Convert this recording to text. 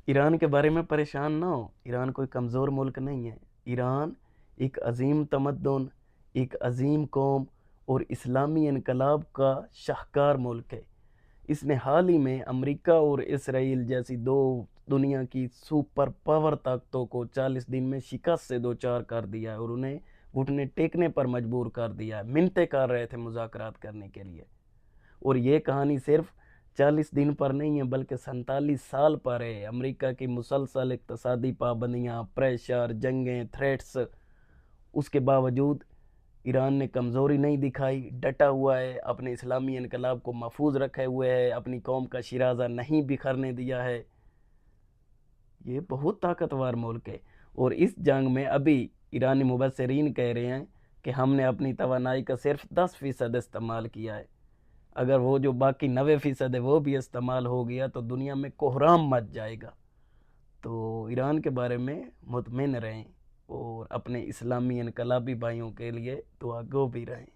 ایران کے بارے میں پریشان نہ ہو، ایران کوئی کمزور ملک نہیں ہے۔ ایران ایک عظیم تمدن، ایک عظیم قوم اور اسلامی انقلاب کا شاہکار ملک ہے۔ اس نے حال ہی میں امریکہ اور اسرائیل جیسی دو دنیا کی سپر پاور طاقتوں کو 40 دن میں شکست سے دوچار کر دیا ہے اور انہیں گھٹنے ٹیکنے پر مجبور کر دیا ہے۔ منتیں کر رہے تھے مذاکرات کرنے کے لیے، اور یہ کہانی صرف 40 دن پر نہیں ہے بلکہ 47 سال پر ہے۔ امریکہ کی مسلسل اقتصادی پابندیاں، پریشر، جنگیں، تھریٹس، اس کے باوجود ایران نے کمزوری نہیں دکھائی، ڈٹا ہوا ہے، اپنے اسلامی انقلاب کو محفوظ رکھے ہوئے ہے، اپنی قوم کا شیرازہ نہیں بکھرنے دیا ہے۔ یہ بہت طاقتور ملک ہے، اور اس جنگ میں ابھی ایرانی مبصرین کہہ رہے ہیں کہ ہم نے اپنی توانائی کا صرف 10% استعمال کیا ہے۔ اگر وہ جو باقی 90% ہے وہ بھی استعمال ہو گیا تو دنیا میں کوہرام مچ جائے گا۔ تو ایران کے بارے میں مطمئن رہیں اور اپنے اسلامی انقلابی بھائیوں کے لیے دعا گو بھی رہیں۔